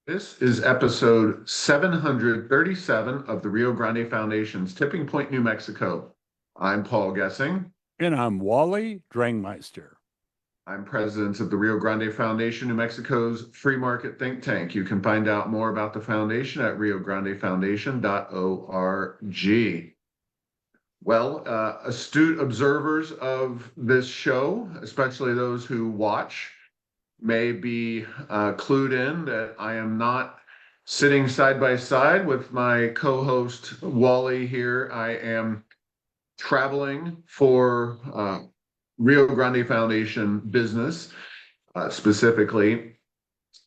This is episode 737 of the Rio Grande Foundation's Tipping Point, New Mexico. I'm Paul Gessing. And I'm Wally Drangmeister. I'm president of the Rio Grande Foundation, New Mexico's free market think tank. You can find out more about the foundation at riograndefoundation.org. Well, astute observers of this show, especially those who watch, may be clued in that I am not sitting side by side with my co-host Wally here. I am traveling for Rio Grande Foundation business. Specifically,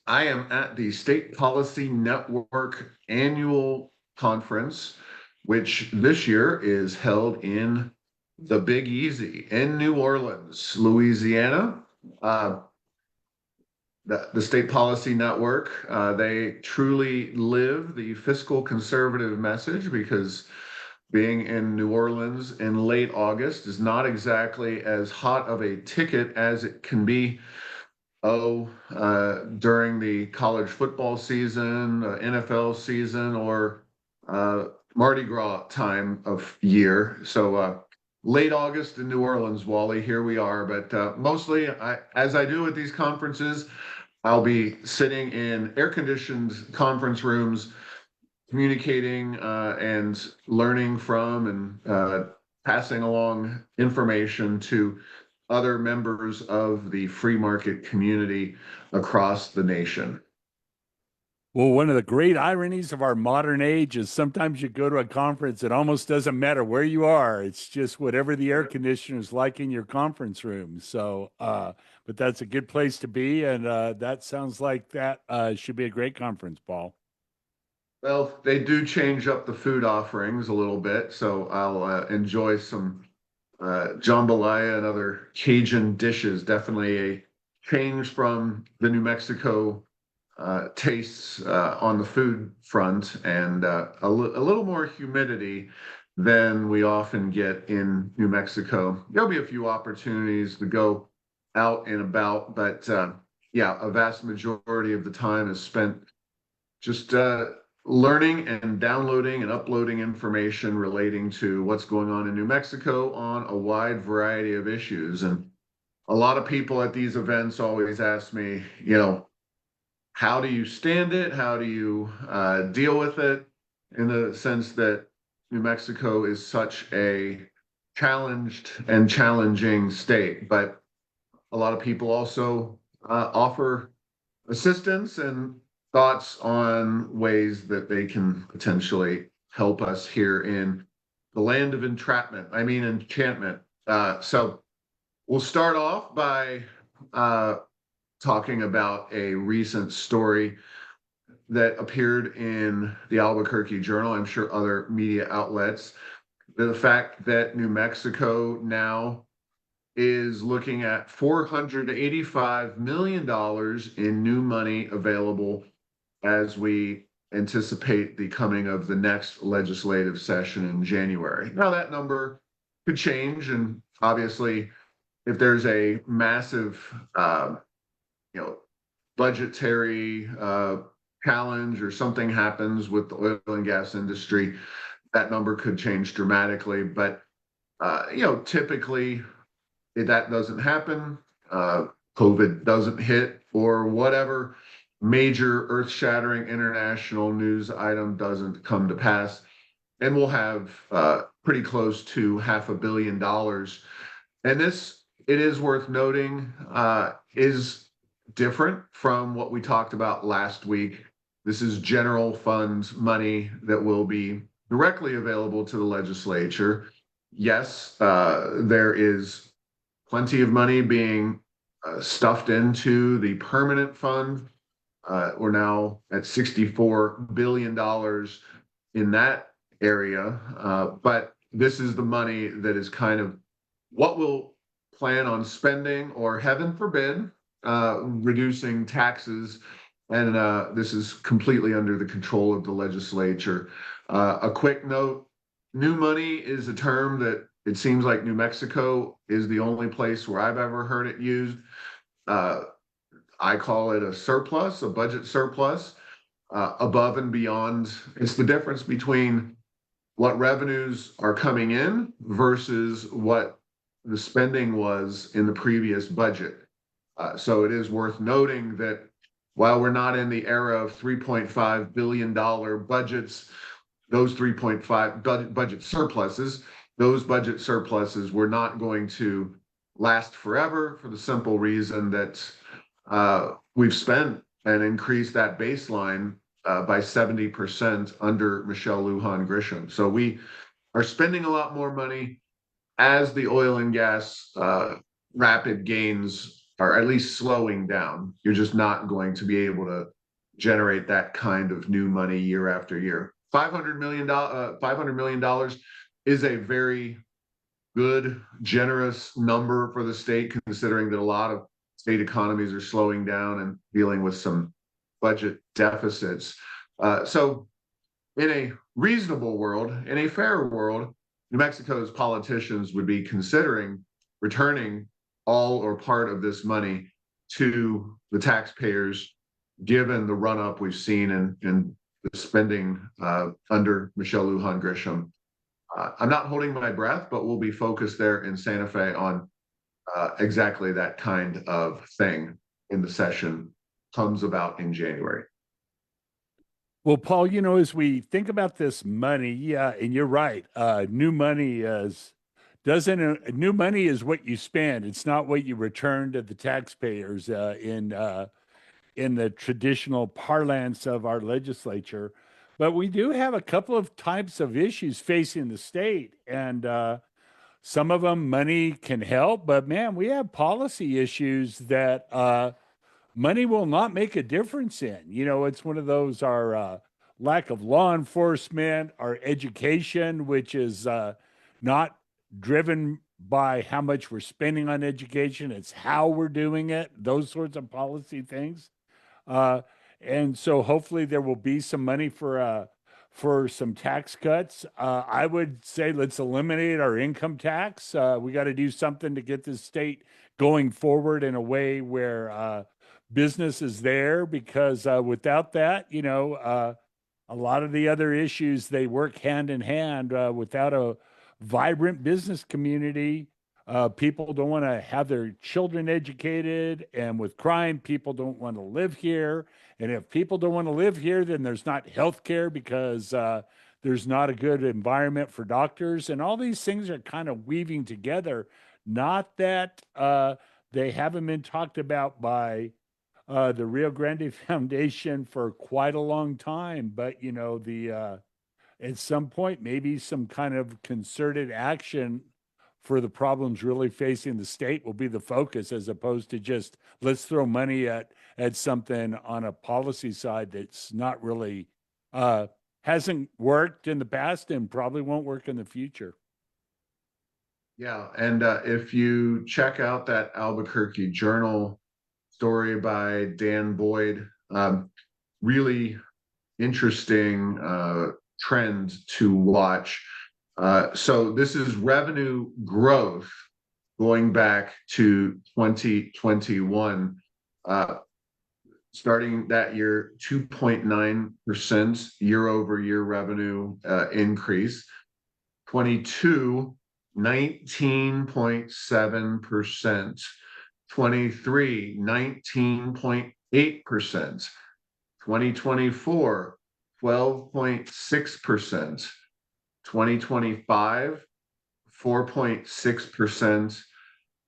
I am at the State Policy Network annual conference, which this year is held in the Big Easy in New Orleans, Louisiana. The State Policy Network, they truly live the fiscal conservative message, because being in New Orleans in late August is not exactly as hot of a ticket as it can be during the college football season, NFL season, or Mardi Gras time of year. So late August in New Orleans, Wally, here we are. But mostly, as I do at these conferences, I'll be sitting in air-conditioned conference rooms, communicating and learning from and passing along information to other members of the free market community across the nation. Well, one of the great ironies of our modern age is sometimes you go to a conference, it almost doesn't matter where you are. It's just whatever the air conditioner is like in your conference room. So, but that's a good place to be. And that sounds like that should be a great conference, Paul. Well, they do change up the food offerings a little bit, so I'll enjoy some jambalaya and other Cajun dishes. Definitely a change from the New Mexico tastes on the food front, and a little more humidity than we often get in New Mexico. There'll be a few opportunities to go out and about, but yeah, a vast majority of the time is spent just learning and downloading and uploading information relating to what's going on in New Mexico on a wide variety of issues. And a lot of people at these events always ask me, how do you stand it? How do you deal with it? In the sense that New Mexico is such a challenged and challenging state, but a lot of people also offer assistance and thoughts on ways that they can potentially help us here in the land of enchantment. So we'll start off by talking about a recent story that appeared in the Albuquerque Journal, I'm sure other media outlets, the fact that New Mexico now is looking at $485 million in new money available as we anticipate the coming of the next legislative session in January. Now, that number could change, and obviously, if there's a massive budgetary challenge or something happens with the oil and gas industry, that number could change dramatically. But typically, if that doesn't happen, COVID doesn't hit, or whatever major earth-shattering international news item doesn't come to pass, and we'll have pretty close to $500 million. And this, it is worth noting, is different from what we talked about last week. This is general fund money that will be directly available to the legislature. Yes, there is plenty of money being stuffed into the permanent fund. We're now at $64 billion in that area. But this is the money that is kind of what we'll plan on spending, or heaven forbid, reducing taxes. And this is completely under the control of the legislature. A quick note, new money is a term that it seems like New Mexico is the only place where I've ever heard it used. I call it a surplus, a budget surplus. above and beyond. It's the difference between what revenues are coming in versus what the spending was in the previous budget. So it is worth noting that while we're not in the era of $3.5 billion budgets, those 3.5 budget surpluses, those budget surpluses were not going to last forever for the simple reason that we've spent and increased that baseline by 70% under Michelle Lujan Grisham. So we are spending a lot more money as the oil and gas rapid gains are at least slowing down. You're just not going to be able to generate that kind of new money year after year. $500 million is a very good, generous number for the state, considering that a lot of state economies are slowing down and dealing with some budget deficits. So in a reasonable world, in a fair world, New Mexico's politicians would be considering returning all or part of this money to the taxpayers, given the run up we've seen in the spending under Michelle Lujan Grisham. I'm not holding my breath, but we'll be focused there in Santa Fe on exactly that kind of thing in the session comes about in January. Well, Paul, as we think about this money, yeah, and you're right. New money is doesn't new money is what you spend. It's not what you return to the taxpayers in the traditional parlance of our legislature. But we do have a couple of types of issues facing the state, and some of them money can help. But man, we have policy issues that money will not make a difference in. It's one of those our lack of law enforcement, our education, which is not driven by how much we're spending on education, it's how we're doing it, those sorts of policy things. Uh, and so hopefully there will be some money for some tax cuts. I would say let's eliminate our income tax. We got to do something to get this state going forward in a way where business is there, because without that, a lot of the other issues, they work hand in hand. Without a vibrant business community, people don't want to have their children educated. And with crime, people don't want to live here. And if people don't want to live here, then there's not health care because there's not a good environment for doctors. And all these things are kind of weaving together. Not that they haven't been talked about by the Rio Grande Foundation for quite a long time, but at some point maybe some kind of concerted action for the problems really facing the state will be the focus, as opposed to just let's throw money at something on a policy side that's not really hasn't worked in the past and probably won't work in the future. Yeah, and if you check out that Albuquerque Journal story by Dan Boyd, really interesting trend to watch. So this is revenue growth going back to 2021. Starting that year, 2.9% year over year revenue increase. 22, 19.7%. 23, 19.8%. 2024, 12.6%. 2025, 4.6%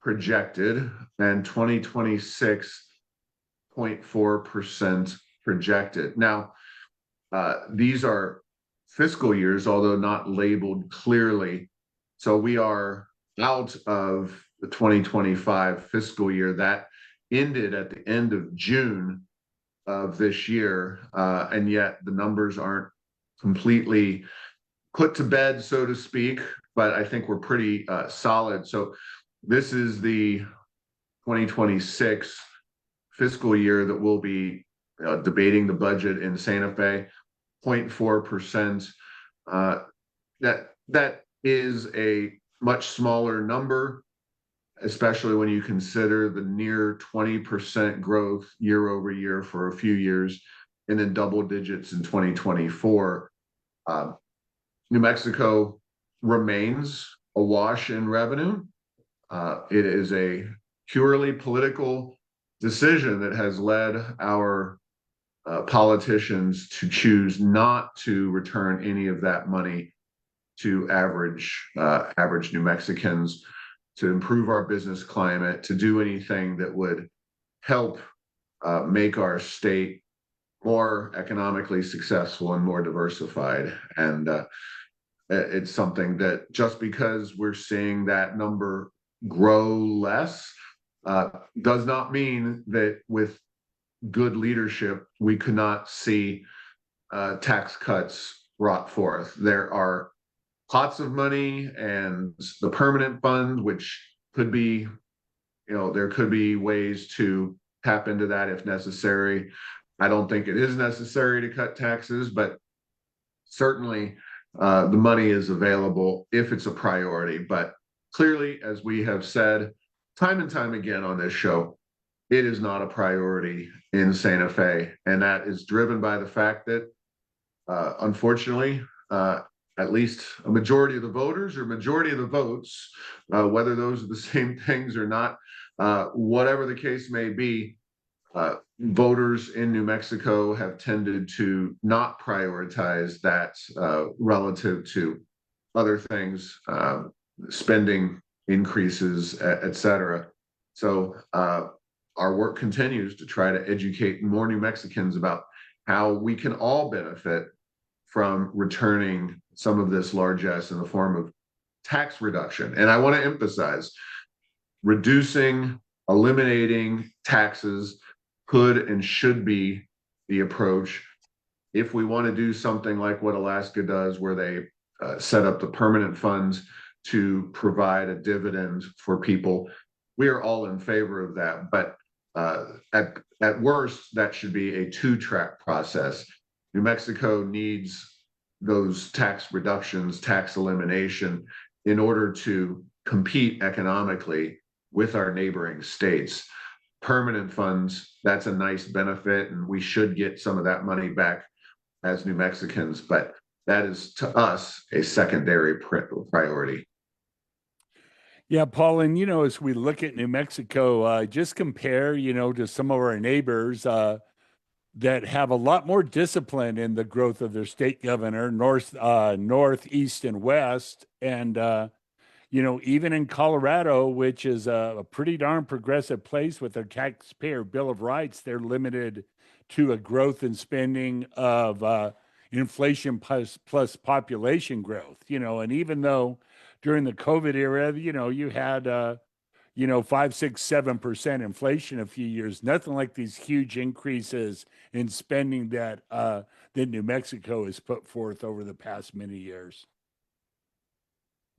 projected, and 2026, 0.4% projected. Now, these are fiscal years, although not labeled clearly. So we are out of the 2025 fiscal year that ended at the end of June of this year, and yet the numbers aren't completely put to bed, so to speak, but I think we're pretty solid. So this is the 2026 fiscal year that we'll be debating the budget in Santa Fe. 0.4%. That is a much smaller number, especially when you consider the near 20% growth year over year for a few years and in double digits in 2024. Uh, New Mexico remains awash in revenue. It is a purely political decision that has led our politicians to choose not to return any of that money to average New Mexicans, to improve our business climate, to do anything that would help make our state more economically successful and more diversified. And it's something that just because we're seeing that number grow less uh, does not mean that with good leadership we could not see tax cuts brought forth. There are pots of money and the permanent fund, which could be, there could be ways to tap into that if necessary. I don't think it is necessary to cut taxes, but certainly the money is available if it's a priority. But clearly, as we have said time and time again on this show, it is not a priority in Santa Fe. And that is driven by the fact that, unfortunately, at least a majority of the voters or majority of the votes, whether those are the same things or not, whatever the case may be, voters in New Mexico have tended to not prioritize that relative to other things, spending increases, et cetera. So our work continues to try to educate more New Mexicans about how we can all benefit from returning some of this largesse in the form of tax reduction. And I want to emphasize, eliminating taxes could and should be the approach. If we want to do something like what Alaska does, where they set up the permanent funds to provide a dividend for people, we are all in favor of that. But at worst, that should be a two-track process. New Mexico needs those tax reductions, tax elimination, in order to compete economically with our neighboring states. Permanent funds, that's a nice benefit, and we should get some of that money back as New Mexicans, but that is to us a secondary priority. Yeah, Paul, and as we look at New Mexico, just compare, to some of our neighbors that have a lot more discipline in the growth of their state governor, north, east, and west, and even in Colorado, which is a pretty darn progressive place with their taxpayer Bill of Rights, they're limited to a growth in spending of inflation plus population growth. And even though during the COVID era, you had 5, 6, 7% inflation a few years, nothing like these huge increases in spending that New Mexico has put forth over the past many years.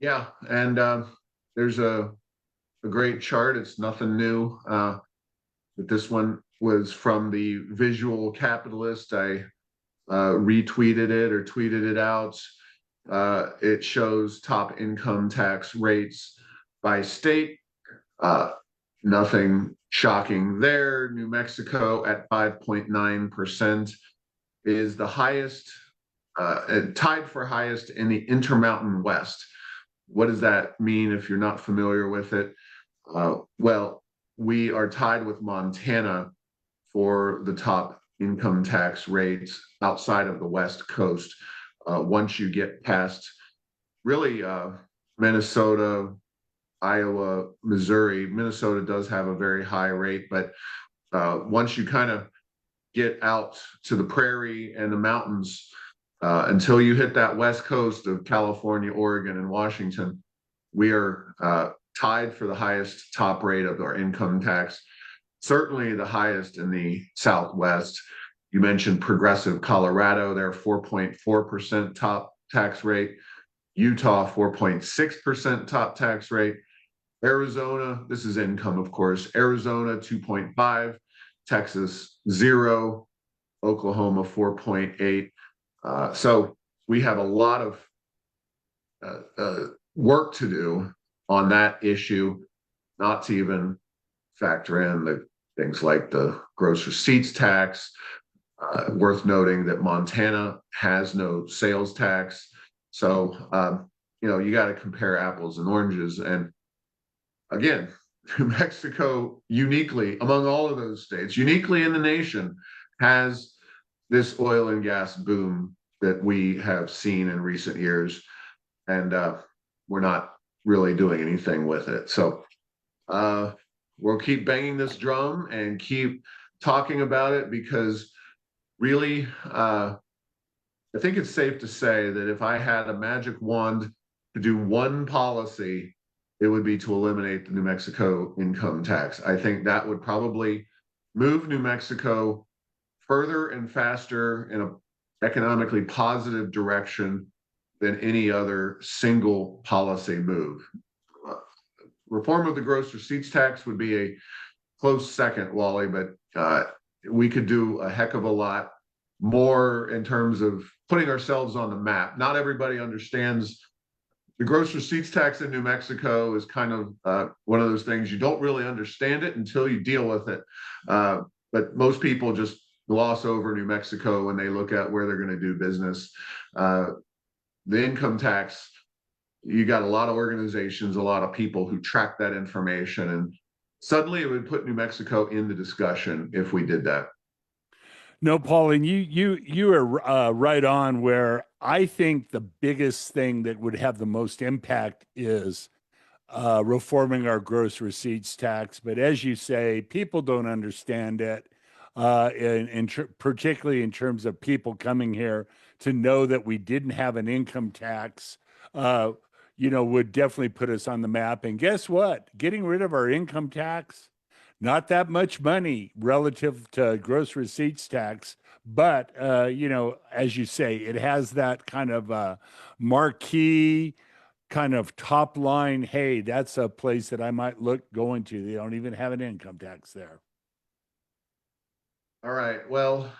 Yeah, and there's a great chart. It's nothing new, but this one was from the Visual Capitalist. I retweeted it or tweeted it out. It shows top income tax rates by state. Nothing shocking there. New Mexico at 5.9% is the highest, tied for highest in the Intermountain West. What does that mean if you're not familiar with it? Well, we are tied with Montana for the top income tax rates outside of the West Coast. Once you get past really Minnesota, Iowa, Missouri, Minnesota does have a very high rate, but once you kind of get out to the prairie and the mountains, until you hit that West Coast of California, Oregon, and Washington, we are tied for the highest top rate of our income tax, certainly the highest in the Southwest. You mentioned progressive Colorado, they're 4.4% top tax rate. Utah, 4.6% top tax rate. Arizona, this is income, of course. Arizona, 2.5. Texas, 0. Oklahoma, 4.8. So we have a lot of work to do on that issue, not to even factor in the things like the gross receipts tax, Worth noting that Montana has no sales tax. So, you got to compare apples and oranges. And again, New Mexico, uniquely among all of those states, uniquely in the nation, has this oil and gas boom that we have seen in recent years. And we're not really doing anything with it. So we'll keep banging this drum and keep talking about it, because really, I think it's safe to say that if I had a magic wand to do one policy, it would be to eliminate the New Mexico income tax. I think that would probably move New Mexico further and faster in an economically positive direction than any other single policy move. Reform of the gross receipts tax would be a close second, Wally, but we could do a heck of a lot more in terms of putting ourselves on the map. Not everybody understands the gross receipts tax in New Mexico is kind of one of those things you don't really understand it until you deal with it. But most people just gloss over New Mexico when they look at where they're going to do business. The income tax, you got a lot of organizations, a lot of people who track that information, and suddenly it would put New Mexico in the discussion if we did that. No, Paul, and you are right on. Where I think the biggest thing that would have the most impact is reforming our gross receipts tax. But as you say, people don't understand it, particularly in terms of people coming here to know that we didn't have an income tax. Would definitely put us on the map. And guess what? Getting rid of our income tax, not that much money relative to gross receipts tax, but as you say, it has that kind of marquee kind of top line. Hey, that's a place that I might look going to. They don't even have an income tax there. All right. Well,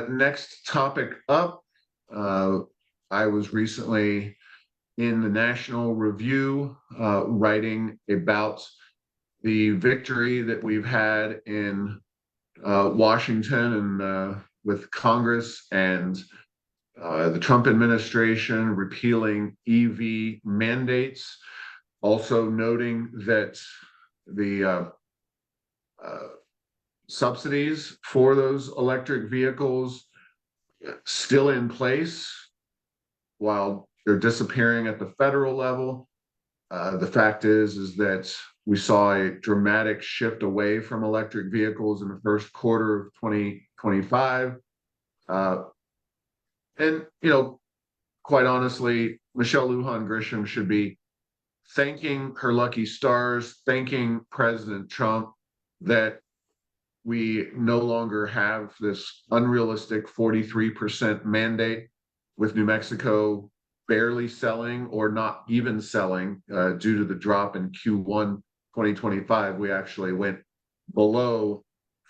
next topic up. I was recently in the National Review writing about the victory that we've had in Washington and with Congress and the Trump administration repealing EV mandates. Also noting that the subsidies for those electric vehicles still in place while they're disappearing at the federal level. The fact is that we saw a dramatic shift away from electric vehicles in the first quarter of 2025. And, quite honestly, Michelle Lujan Grisham should be thanking her lucky stars, thanking President Trump that we no longer have this unrealistic 43% mandate, with New Mexico barely selling or not even selling due to the drop in Q1 2025. We actually went below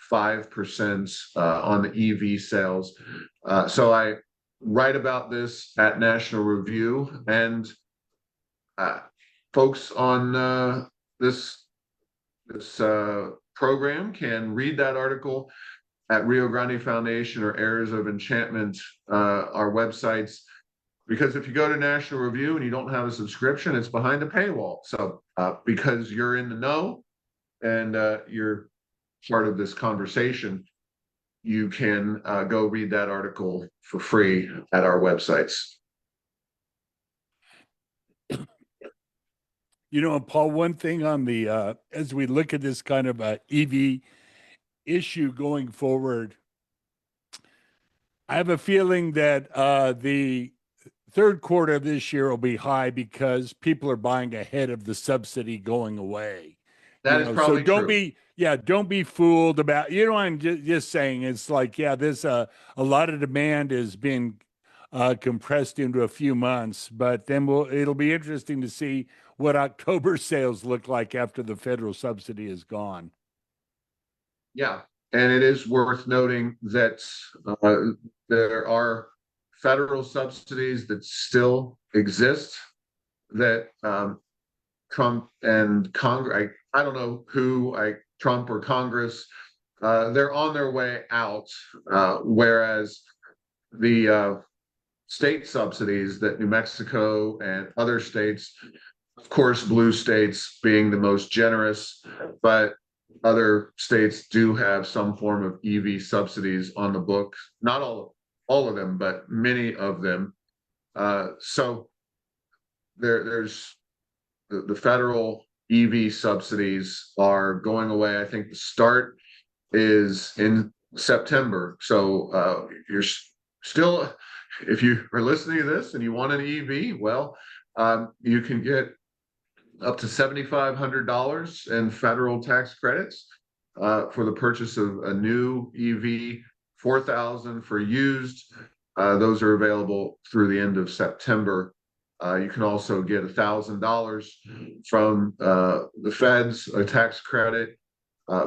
5% on the EV sales. So I write about this at National Review, and folks on this program can read that article at Rio Grande Foundation or Heirs of Enchantment, our websites. Because if you go to National Review and you don't have a subscription, it's behind a paywall. So because you're in the know and you're part of this conversation, you can go read that article for free at our websites. Paul, one thing on the as we look at this kind of EV issue going forward, I have a feeling that the third quarter of this year will be high because people are buying ahead of the subsidy going away. That is probably so don't true. don't be fooled about, I'm just saying, it's like, there's a lot of demand has been compressed into a few months, but then it'll be interesting to see what October sales look like after the federal subsidy is gone. Yeah, and it is worth noting that there are federal subsidies that still exist that Trump and Congress, I don't know who, Trump or Congress they're on their way out, whereas the state subsidies that New Mexico and other states, of course, blue states being the most generous, but other states do have some form of EV subsidies on the books. Not all of them, but many of them. So there's the federal EV subsidies are going away. I think the start is in September. So you're still, if you are listening to this and you want an EV, well, you can get up to $7,500 in federal tax credits for the purchase of a new EV, 4,000 for used. Those are available through the end of September. You can also get $1,000 from the feds, a tax credit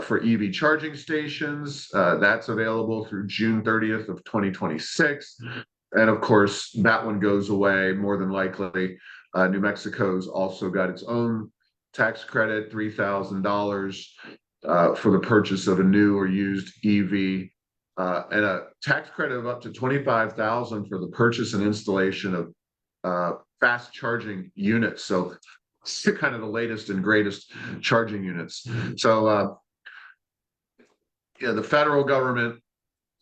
for EV charging stations. That's available through June 30th of 2026. And of course, that one goes away more than likely. New Mexico's also got its own tax credit, $3,000 for the purchase of a new or used EV, and a tax credit of up to $25,000 for the purchase and installation of fast charging units. So it's kind of the latest and greatest charging units. So the federal government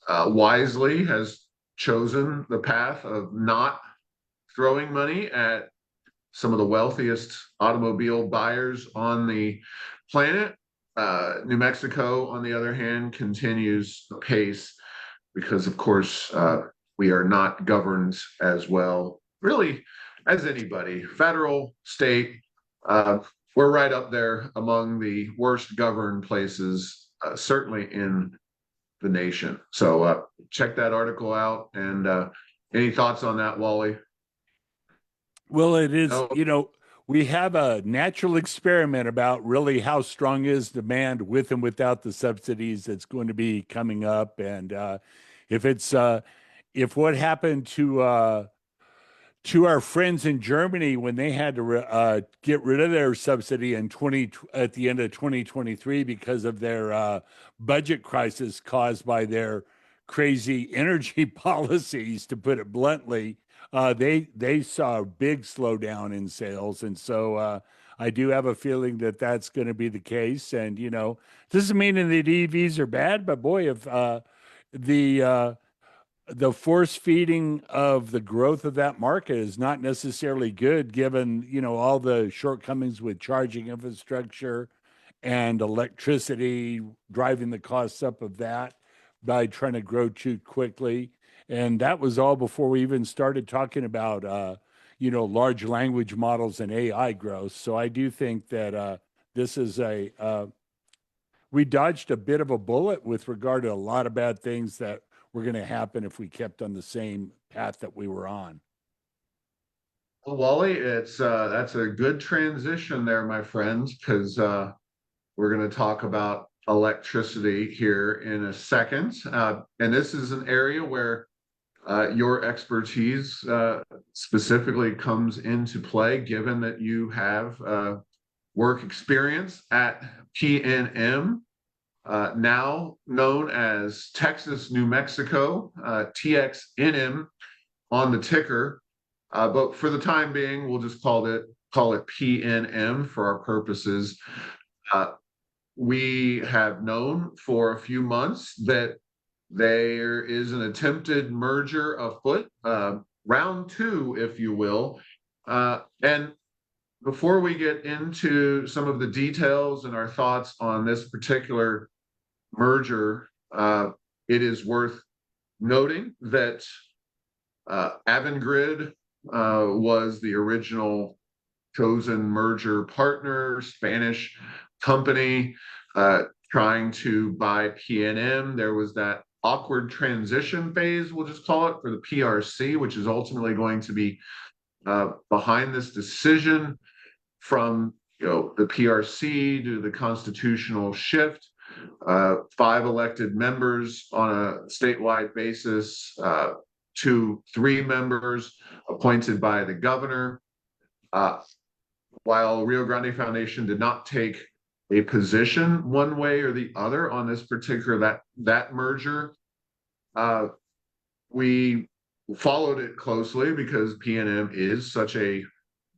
wisely has chosen the path of not throwing money at some of the wealthiest automobile buyers on the planet. New Mexico, on the other hand, continues the pace because, of course, we are not governed as well, really, as anybody. Federal, state, we're right up there among the worst governed places, certainly in the nation. So check that article out. And any thoughts on that, Wally? Well, it is, No. we have a natural experiment about really how strong is demand with and without the subsidies that's going to be coming up. And if it's, if what happened to our friends in Germany when they had to get rid of their subsidy in 20 at the end of 2023 because of their budget crisis caused by their crazy energy policies, to put it bluntly. They saw a big slowdown in sales, and so I do have a feeling that that's going to be the case. And doesn't mean that EVs are bad, but boy, if the the force feeding of the growth of that market is not necessarily good, given all the shortcomings with charging infrastructure and electricity, driving the costs up of that by trying to grow too quickly. And that was all before we even started talking about large language models and AI growth. So I do think that this is a we dodged a bit of a bullet with regard to a lot of bad things that were going to happen if we kept on the same path that we were on. Well, Wally, it's that's a good transition there, my friends, because we're going to talk about electricity here in a second. And this is an area where your expertise specifically comes into play, given that you have work experience at PNM, now known as Texas, New Mexico, TXNM on the ticker. But for the time being, we'll just call it PNM for our purposes. We have known for a few months that there is an attempted merger afoot, round two, if you will. And before we get into some of the details and our thoughts on this particular merger, it is worth noting that Avangrid was the original chosen merger partner, Spanish company trying to buy PNM. There was that awkward transition phase, we'll just call it, for the PRC, which is ultimately going to be behind this decision from the PRC to the constitutional shift. 5 elected members on a statewide basis, 3 members appointed by the governor. While Rio Grande Foundation did not take a position one way or the other on this particular that merger. Uh, we followed it closely because PNM is such a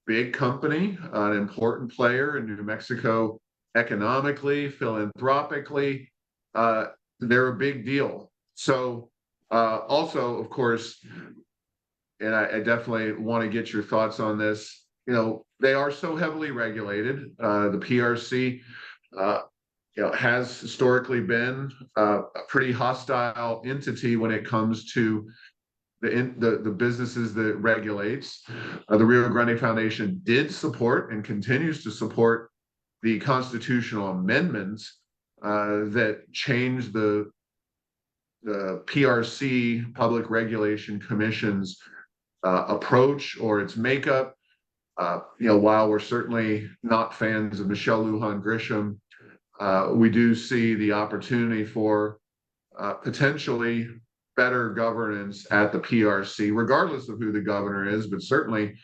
big company, an important player in New Mexico economically, philanthropically. Uh, they're a big deal. So, also, of course, and I definitely want to get your thoughts on this. You know, they are so heavily regulated. The PRC, uh, has historically been a pretty hostile entity when it comes to the businesses that it regulates. The Rio Grande Foundation did support and continues to support the constitutional amendments that changed the PRC, Public Regulation Commission's approach or its makeup. While we're certainly not fans of Michelle Lujan Grisham, we do see the opportunity for potentially better governance at the PRC, regardless of who the governor is. But certainly,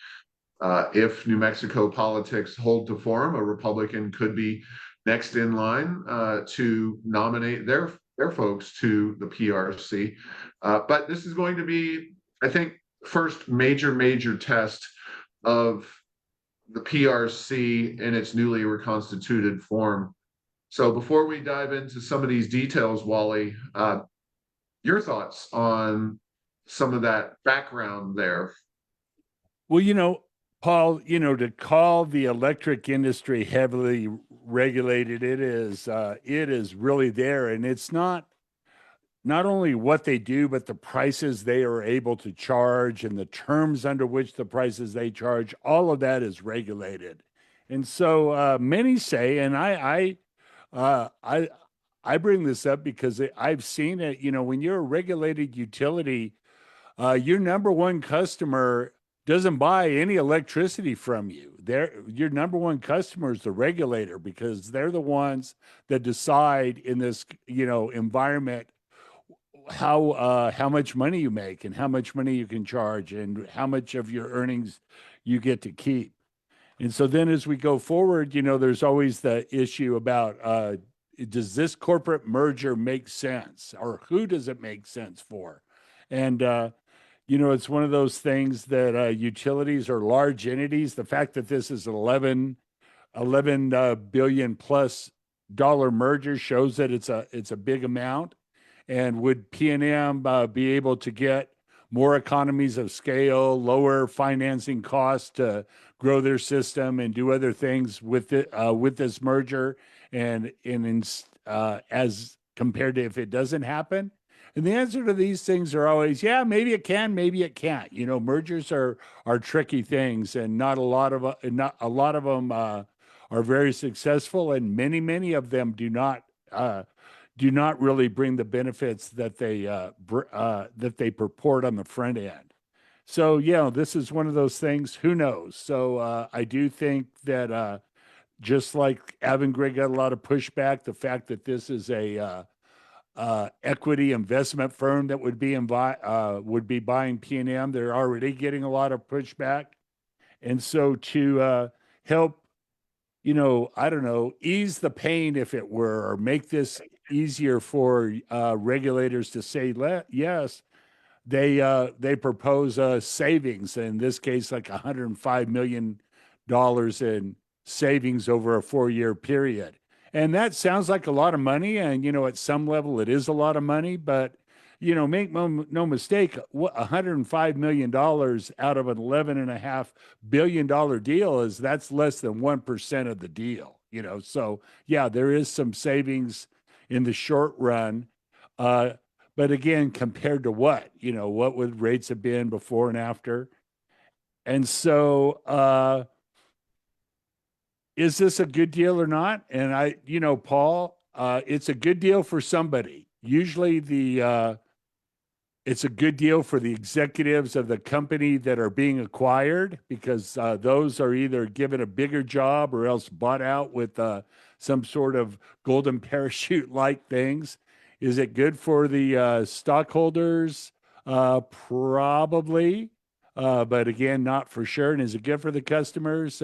if New Mexico politics hold to form, a Republican could be next in line to nominate their folks to the PRC. But this is going to be, I think, first major test of the PRC in its newly reconstituted form. So before we dive into some of these details, Wally, your thoughts on some of that background there? Well, Paul, to call the electric industry heavily regulated, it is really there, and it's not only what they do, but the prices they are able to charge and the terms under which the prices they charge. All of that is regulated, and so many say, and uh, I I bring this up because I've seen it. When you're a regulated utility, your number one customer doesn't buy any electricity from you. Your number one customer is the regulator because they're the ones that decide in this, environment how much money you make and how much money you can charge and how much of your earnings you get to keep. And so then as we go forward, there's always the issue about does this corporate merger make sense or who does it make sense for? And it's one of those things that utilities are large entities. The fact that this is 11 billion plus dollar merger shows that it's a big amount. And would PNM be able to get more economies of scale, lower financing costs to grow their system and do other things with it with this merger, as compared to if it doesn't happen? And the answer to these things are always, yeah, maybe it can, maybe it can't. Mergers are tricky things, and not a lot of them are very successful, and many of them do not really bring the benefits that they purport on the front end. So yeah, this is one of those things. Who knows? So I do think that just like Avangrid got a lot of pushback, the fact that this is a equity investment firm that would be buying PNM, they're already getting a lot of pushback, and so to help, I don't know, ease the pain, if it were, or make this easier for regulators to say yes, they propose savings. In this case, like $105 million in savings over a 4-year period, and that sounds like a lot of money. And at some level, it is a lot of money. But make no mistake, $105 million out of an $11.5 billion deal that's less than 1% of the deal. So yeah, there is some savings in the short run. But again, compared to what would rates have been before and after? And so, is this a good deal or not? And Paul, it's a good deal for somebody. Usually it's a good deal for the executives of the company that are being acquired because those are either given a bigger job or else bought out with some sort of golden parachute like things. Is it good for the stockholders? Probably, but again, not for sure. And is it good for the customers?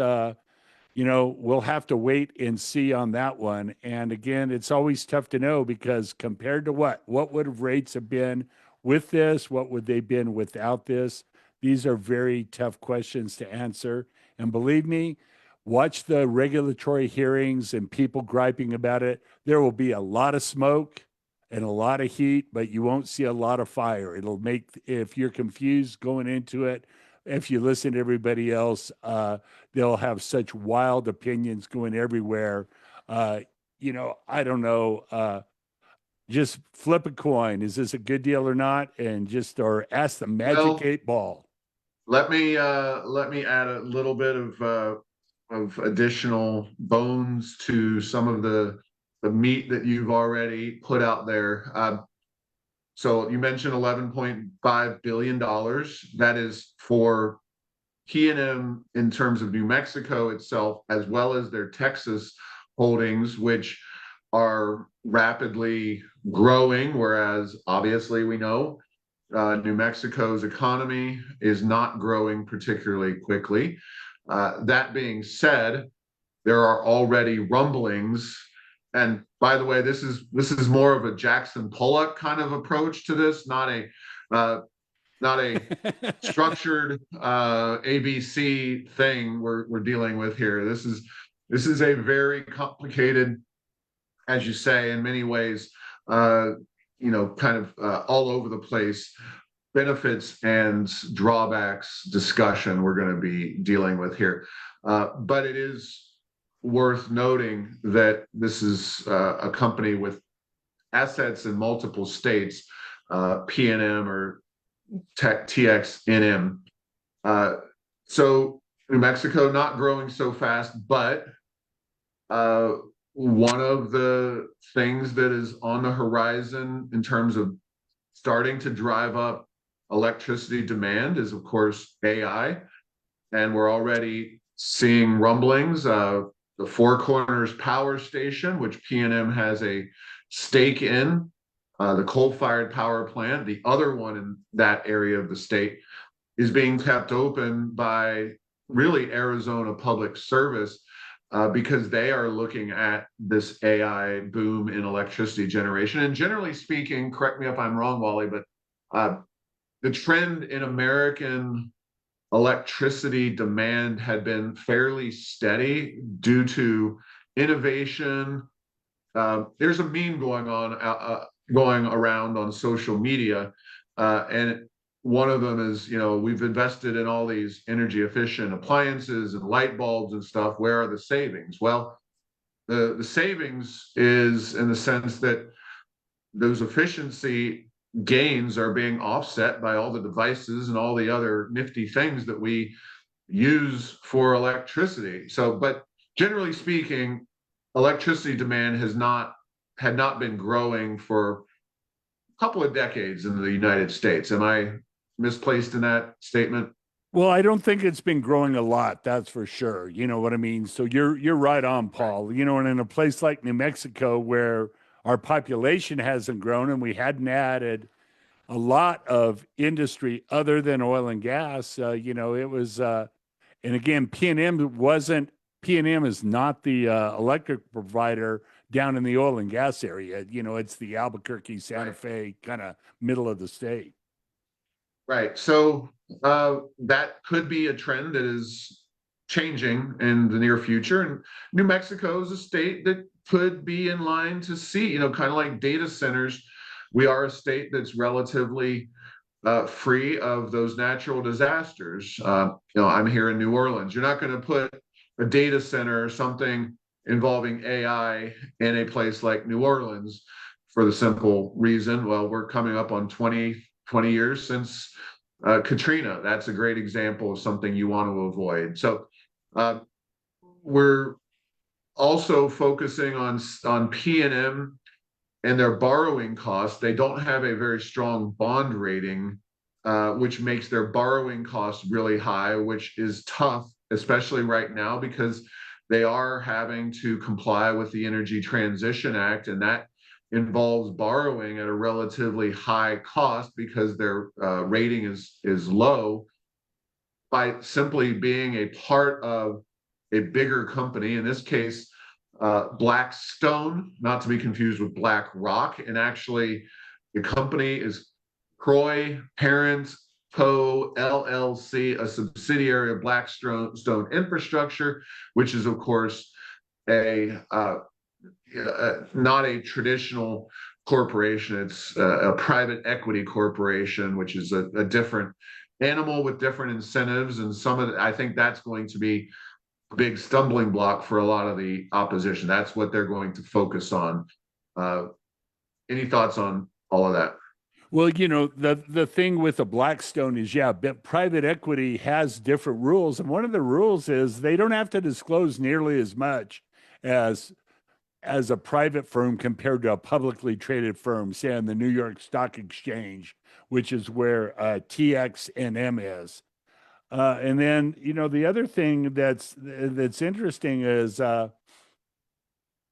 we'll have to wait and see on that one. And again, it's always tough to know because compared to what would have rates have been with this? What would they been without this? These are very tough questions to answer. And believe me, watch the regulatory hearings and people griping about it. There will be a lot of smoke and a lot of heat, but you won't see a lot of fire. It'll make, if you're confused going into it, if you listen to everybody else, they'll have such wild opinions going everywhere. Uh, I don't know. Just flip a coin. Is this a good deal or not? And just or ask the magic Well, 8 ball. let me add a little bit of additional bones to some of the meat that you've already put out there. So you mentioned $11.5 billion. That is for PNM in terms of New Mexico itself, as well as their Texas holdings, which are rapidly growing, whereas obviously we know New Mexico's economy is not growing particularly quickly. That being said, there are already rumblings. And by the way, this is more of a Jackson Pollock kind of approach to this, uh, not a structured ABC thing we're dealing with here. This is a very complicated, as you say, in many ways, kind of all over the place benefits and drawbacks discussion we're going to be dealing with here. But it is worth noting that this is a company with assets in multiple states, PNM or TXNM. So New Mexico not growing so fast, but uh, one of the things that is on the horizon in terms of starting to drive up electricity demand is, of course, AI. And we're already seeing rumblings. The Four Corners Power Station, which PNM has a stake in, the coal-fired power plant, the other one in that area of the state, is being kept open by really Arizona Public Service because they are looking at this AI boom in electricity generation. And generally speaking, correct me if I'm wrong, Wally, but the trend in American electricity demand had been fairly steady due to innovation. There's a meme going around on social media, and one of them is, we've invested in all these energy efficient appliances and light bulbs and stuff. Where are the savings? Well, the savings is in the sense that those efficiency gains are being offset by all the devices and all the other nifty things that we use for electricity. So, but generally speaking, electricity demand had not been growing for a couple of decades in the United States. Am I misplaced in that statement? Well, I don't think it's been growing a lot, that's for sure. You know what I mean? So you're right on, Right. Paul. And in a place like New Mexico where our population hasn't grown and we hadn't added a lot of industry other than oil and gas, it was and again, PNM is not the electric provider down in the oil and gas area. It's the Albuquerque, Santa Right. Fe kind of middle of the state. Right. So that could be a trend that is changing in the near future. And New Mexico is a state that could be in line to see, kind of like data centers. We are a state that's relatively free of those natural disasters. I'm here in New Orleans. You're not going to put a data center or something involving AI in a place like New Orleans for the simple reason, well, we're coming up on 20 years since Katrina. That's a great example of something you want to avoid. So uh, we're also focusing on PNM and their borrowing costs. They don't have a very strong bond rating, which makes their borrowing costs really high, which is tough, especially right now, because they are having to comply with the Energy Transition Act, and that involves borrowing at a relatively high cost because their rating is low. By simply being a part of a bigger company, in this case, Blackstone, not to be confused with BlackRock. And actually, the company is Croy Parent Co. LLC, a subsidiary of Blackstone Infrastructure, which is, of course, a not a traditional corporation. It's a private equity corporation, which is a different animal with different incentives. And some of I think that's going to be a big stumbling block for a lot of the opposition. That's what they're going to focus on. Uh, any thoughts on all of that? Well, the thing with the Blackstone is, yeah, but private equity has different rules, and one of the rules is they don't have to disclose nearly as much as a private firm compared to a publicly traded firm, say on the New York Stock Exchange, which is where TXNM is. And then, the other thing that's interesting is,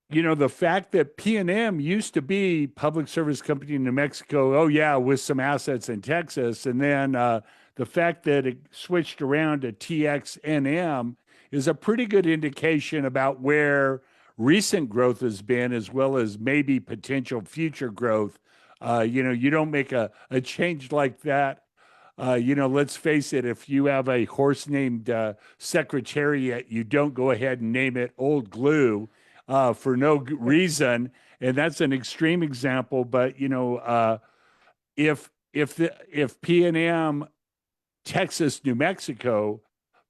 the fact that PNM used to be Public Service Company in New Mexico, oh yeah, with some assets in Texas, and then the fact that it switched around to TXNM is a pretty good indication about where recent growth has been, as well as maybe potential future growth. You don't make a change like that. Let's face it, if you have a horse named Secretariat, you don't go ahead and name it Old Glue for no reason. And that's an extreme example. But, if PNM Texas New Mexico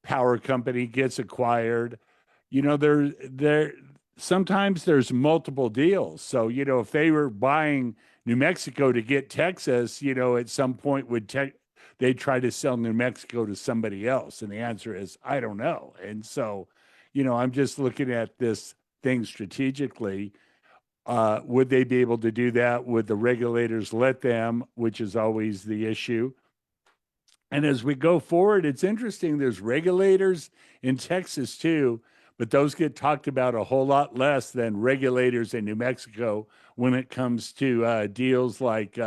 power company gets acquired, there sometimes there's multiple deals. So, if they were buying New Mexico to get Texas, at some point they try to sell New Mexico to somebody else? And the answer is, I don't know. And so, I'm just looking at this thing strategically. Would they be able to do that? Would the regulators let them, which is always the issue? And as we go forward, it's interesting. There's regulators in Texas too, but those get talked about a whole lot less than regulators in New Mexico when it comes to deals like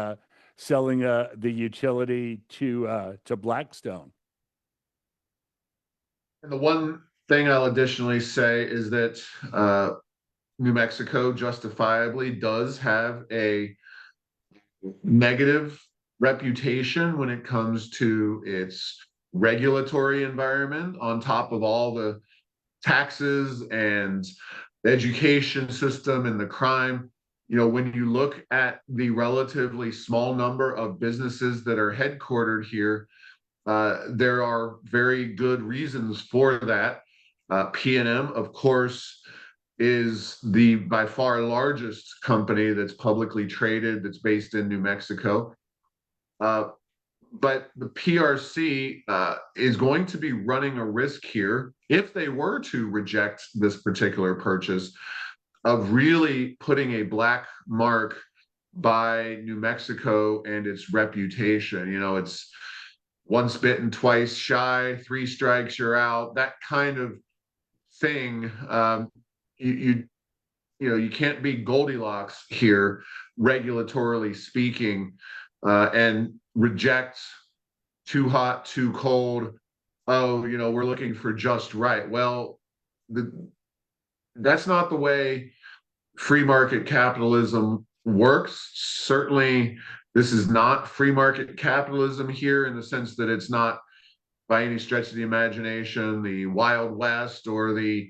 selling the utility to Blackstone. And the one thing I'll additionally say is that New Mexico justifiably does have a negative reputation when it comes to its regulatory environment, on top of all the taxes and the education system and the crime. When you look at the relatively small number of businesses that are headquartered here, there are very good reasons for that. PNM, of course, is the by far largest company that's publicly traded, that's based in New Mexico. But the PRC is going to be running a risk here, if they were to reject this particular purchase, of really putting a black mark by New Mexico and its reputation. It's once bitten, twice shy, three strikes, you're out, that kind of thing. You you can't be Goldilocks here, regulatorily speaking, and reject too hot, too cold. Oh, we're looking for just right. Well, that's not the way free market capitalism works. Certainly, this is not free market capitalism here, in the sense that it's not, by any stretch of the imagination, the Wild West or the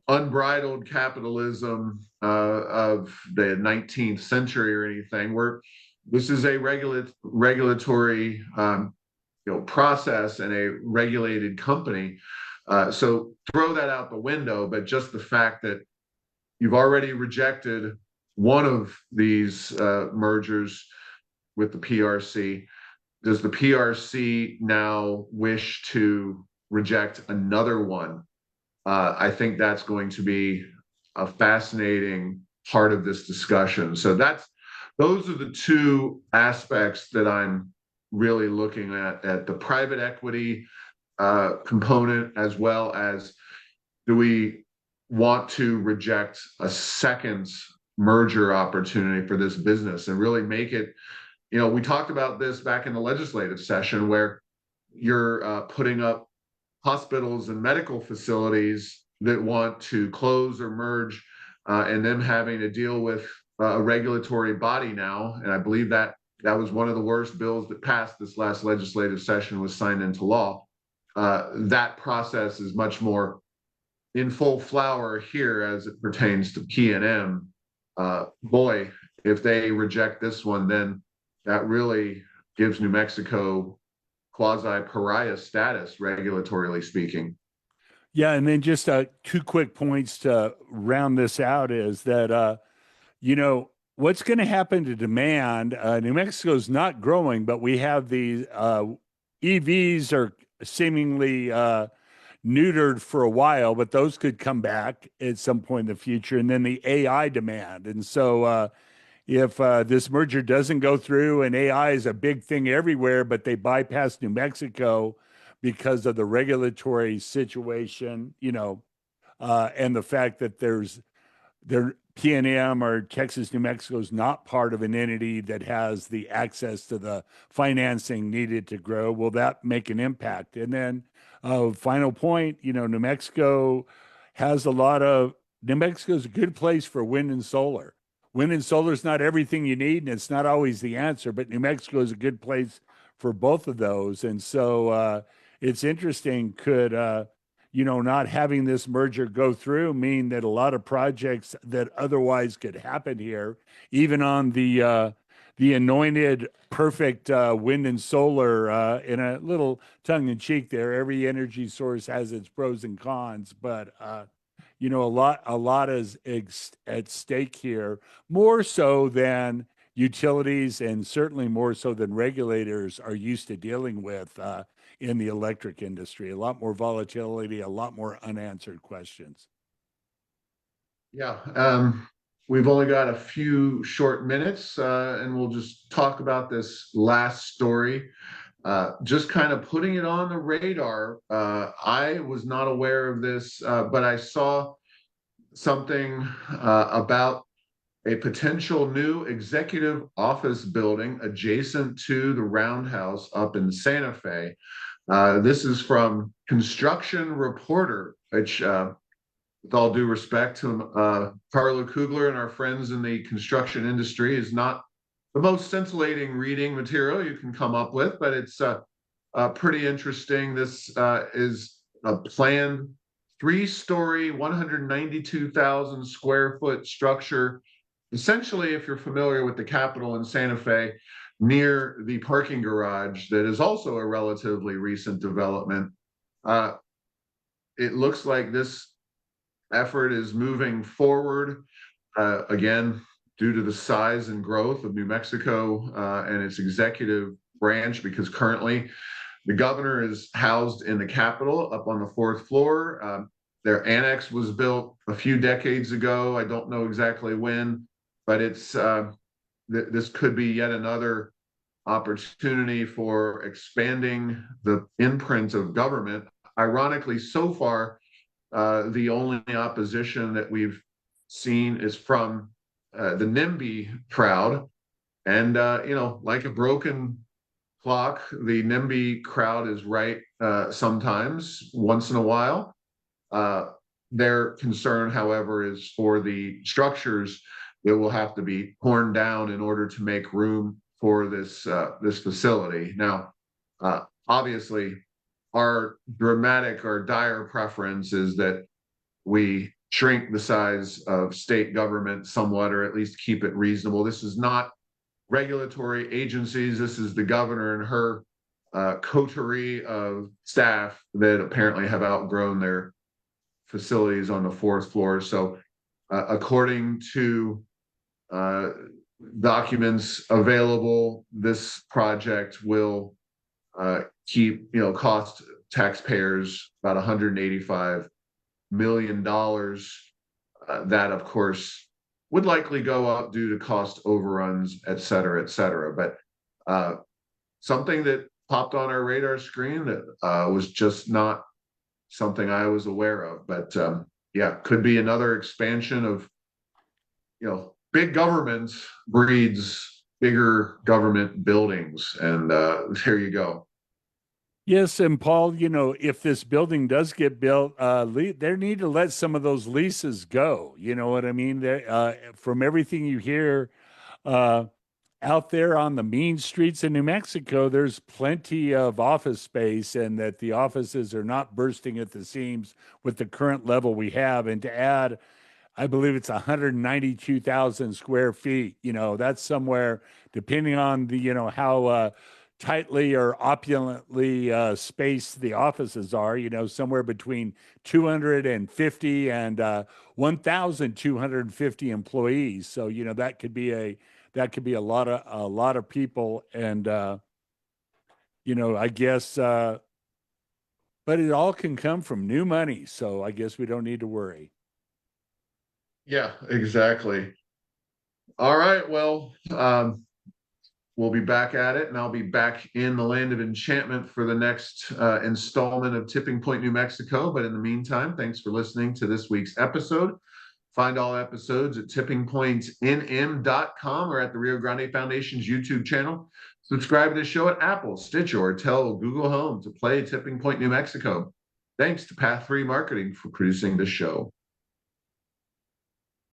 unbridled capitalism of the 19th century or anything. This is a regulatory process and a regulated company. So throw that out the window. But just the fact that you've already rejected one of these mergers with the PRC, does the PRC now wish to reject another one? I think that's going to be a fascinating part of this discussion. So those are the two aspects that I'm really looking at the private equity component, as well as, do we want to reject a second merger opportunity for this business and really make it, we talked about this back in the legislative session, where you're putting up hospitals and medical facilities that want to close or merge, and them having to deal with a regulatory body now. And I believe that that was one of the worst bills that passed this last legislative session, was signed into law. That process is much more in full flower here as it pertains to PNM. Boy, if they reject this one, then that really gives New Mexico quasi pariah status, regulatorily speaking. Yeah, and then just two quick points to round this out is that what's going to happen to demand? New Mexico's not growing, but we have the EVs are seemingly neutered for a while, but those could come back at some point in the future, and then the AI demand. And so if this merger doesn't go through, and AI is a big thing everywhere, but they bypass New Mexico because of the regulatory situation, and the fact that their PNM or Texas, New Mexico is not part of an entity that has the access to the financing needed to grow. Will that make an impact? And then, final point, New Mexico is a good place for wind and solar. Wind and solar is not everything you need, and it's not always the answer, but New Mexico is a good place for both of those. And so it's interesting. Could not having this merger go through mean that a lot of projects that otherwise could happen here, even on the anointed perfect wind and solar, in a little tongue in cheek there, every energy source has its pros and cons, but a lot is at stake here, more so than utilities and certainly more so than regulators are used to dealing with in the electric industry. A lot more volatility, a lot more unanswered questions. Yeah. We've only got a few short minutes, and we'll just talk about this last story. Just kind of putting it on the radar. I was not aware of this, but I saw something about a potential new executive office building adjacent to the Roundhouse up in Santa Fe. This is from Construction Reporter, which, with all due respect to Carla Kugler and our friends in the construction industry, is not the most scintillating reading material you can come up with, but it's pretty interesting. This is a planned 3-story, 192,000 square foot structure. Essentially, if you're familiar with the Capitol in Santa Fe, near the parking garage, that is also a relatively recent development. It looks like this effort is moving forward, again, due to the size and growth of New Mexico and its executive branch, because currently the governor is housed in the Capitol up on the 4th floor. Their annex was built a few decades ago. I don't know exactly when, but this could be yet another opportunity for expanding the imprint of government. Ironically, so far, the only opposition that we've seen is from the NIMBY crowd. And, like a broken clock, the NIMBY crowd is right sometimes, once in a while. Their concern, however, is for the structures that will have to be torn down in order to make room for this facility. Now, obviously, our dire preference is that we shrink the size of state government somewhat, or at least keep it reasonable. This is not regulatory agencies. This is the governor and her coterie of staff that apparently have outgrown their facilities on the 4th floor. So, according to documents available, this project will cost taxpayers about $185 million. That, of course, would likely go up due to cost overruns, et cetera, et cetera. But something that popped on our radar screen that was just not something I was aware of. But yeah, could be another expansion of, big government breeds bigger government buildings. And there you go. Yes, and Paul, if this building does get built, they need to let some of those leases go. You know what I mean? From everything you hear, uh, out there on the mean streets in New Mexico, there's plenty of office space, and that the offices are not bursting at the seams with the current level we have. And to add, I believe it's 192,000 square feet. That's somewhere, depending on how tightly or opulently spaced the offices are, somewhere between 250 and 1,250 employees. So, that could be a lot of people, and I guess, but it all can come from new money. So I guess we don't need to worry. Yeah, exactly. All right. Well, we'll be back at it, and I'll be back in the land of enchantment for the next installment of Tipping Point, New Mexico. But in the meantime, thanks for listening to this week's episode. Find all episodes at tippingpointnm.com or at the Rio Grande Foundation's YouTube channel. Subscribe to the show at Apple, Stitcher, or tell Google Home to play Tipping Point, New Mexico. Thanks to Path 3 Marketing for producing this show.